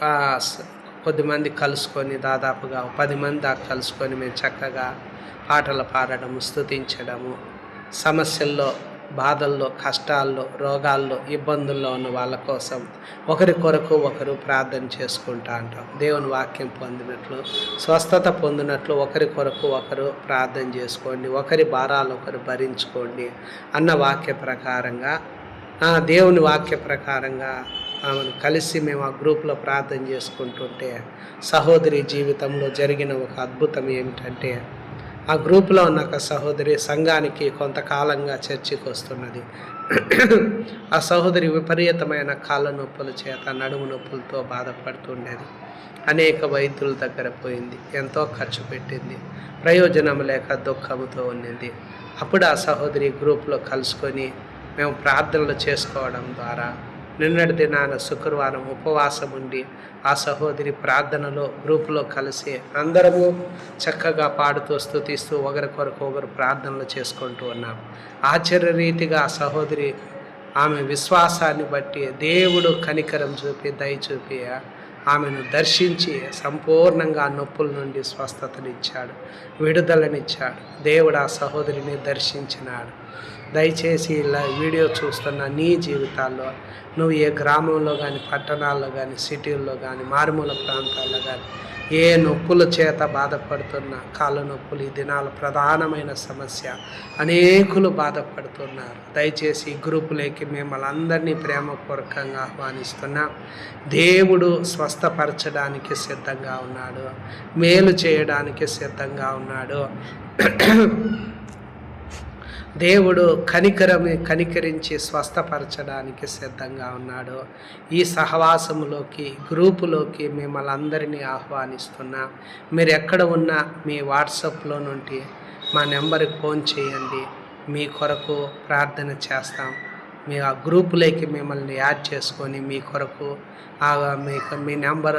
ఆహ్, స్ కొద్దిమంది కలుసుకొని దాదాపుగా 10 మంది దాకా కలుసుకొని మేము చక్కగా పాటలు పాడడము, స్తుతించడము, సమస్యల్లో, బాధల్లో, కష్టాల్లో, రోగాల్లో, ఇబ్బందుల్లో ఉన్న వాళ్ళ కోసం ఒకరి కొరకు ఒకరు ప్రార్థన చేసుకుంటా ఉంటాం. దేవుని వాక్యం పొందినట్లు, స్వస్థత పొందినట్లు ఒకరి కొరకు ఒకరు ప్రార్థన చేసుకోండి. ఒకరి భారాలు ఒకరు భరించుకోండి అన్న వాక్య ప్రకారంగా దేవుని వాక్య ప్రకారంగా కలిసి మేము ఆ గ్రూప్‌లో ప్రార్థన చేసుకుంటుంటే సహోదరి జీవితంలో జరిగిన ఒక అద్భుతం ఏమిటంటే, ఆ గ్రూప్‌లో ఉన్న ఒక సహోదరి సంఘానికి కొంతకాలంగా చర్చికి వస్తున్నది. ఆ సహోదరి విపరీతమైన కాళ్ళ నొప్పుల చేత, నడుము నొప్పులతో బాధపడుతుండేది. అనేక వైద్యుల దగ్గర పోయింది. ఎంతో ఖర్చు పెట్టింది. ప్రయోజనం లేక దుఃఖంతో ఉన్నింది. అప్పుడు ఆ సహోదరి గ్రూప్‌లో కలుసుకొని మేము ప్రార్థనలు చేసుకోవడం ద్వారా నిన్నటి దినాన శుక్రవారం ఉపవాసం ఉండి ఆ సహోదరి ప్రార్థనలో గ్రూపులో కలిసి అందరము చక్కగా పాడుతూ స్తుతిస్తూ ఒకరి కొరకు ఒకరు ప్రార్థనలు చేసుకుంటూ ఉన్నాం. ఆశ్చర్యరీతిగా ఆ సహోదరి ఆమె విశ్వాసాన్ని బట్టి దేవుడు కనికరం చూపి దయ చూపి ఆమెను దర్శించి సంపూర్ణంగా ఆ నొప్పుల నుండి స్వస్థతనిచ్చాడు, విడుదలనిచ్చాడు. దేవుడు ఆ సహోదరిని దర్శించినాడు. దయచేసి ఇలా వీడియో చూస్తున్న నీ జీవితాల్లో నువ్వు ఏ గ్రామంలో కానీ, పట్టణాల్లో కానీ, సిటీల్లో కానీ, మారుమూల ప్రాంతాల్లో కానీ ఏ నొప్పుల చేత బాధపడుతున్న కాళ్ళ నొప్పులు ఈ దినాల ప్రధానమైన సమస్య. అనేకులు బాధపడుతున్నారు. దయచేసి ఈ గ్రూపులోకి మిమ్మల్ని అందరినీ ప్రేమపూర్వకంగా ఆహ్వానిస్తున్నాం. దేవుడు స్వస్థపరచడానికి సిద్ధంగా ఉన్నాడు, మేలు చేయడానికి సిద్ధంగా ఉన్నాడు. దేవుడు కనికరించి స్వస్థపరచడానికి సిద్ధంగా ఉన్నాడు. ఈ సహవాసములోకి, గ్రూపులోకి మిమ్మల్ని అందరినీ ఆహ్వానిస్తున్నా. మీరు ఎక్కడ ఉన్నా మీ వాట్సాప్లో నుండి మా నెంబర్కి ఫోన్ చేయండి. మీ కొరకు ప్రార్థన చేస్తాం. మీ ఆ గ్రూపులోకి మిమ్మల్ని యాడ్ చేసుకొని మీ కొరకు మీ నెంబర్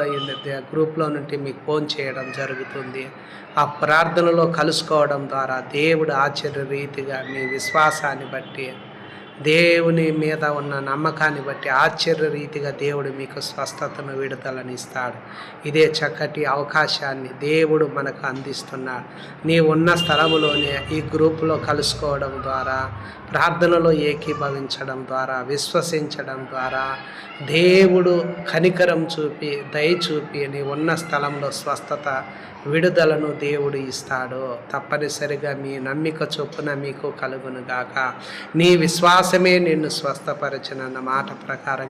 గ్రూప్లో నుండి మీకు ఫోన్ చేయడం జరుగుతుంది. ఆ ప్రార్థనలో కలుసుకోవడం ద్వారా దేవుడు ఆశ్చర్యరీతిగా మీ విశ్వాసాన్ని బట్టి, దేవుని మీద ఉన్న నమ్మకాన్ని బట్టి ఆశ్చర్యరీతిగా దేవుడు మీకు స్వస్థతను, విడుదలని ఇస్తాడు. ఇదే చక్కటి అవకాశాన్ని దేవుడు మనకు అందిస్తున్నాడు. నీ ఉన్న స్థలములోనే ఈ గ్రూపులో కలుసుకోవడం ద్వారా, ప్రార్థనలో ఏకీభవించడం ద్వారా, విశ్వసించడం ద్వారా దేవుడు కనికరం చూపి, దయ చూపి నీ ఉన్న స్థలంలో స్వస్థత, విడుదలను దేవుడు ఇస్తాడు. తప్పనిసరిగా మీ నమ్మిక చొప్పున మీకు కలుగునుగాక. నీ విశ్వాసమే నిన్ను స్వస్థపరచునన్న మాట ప్రకారం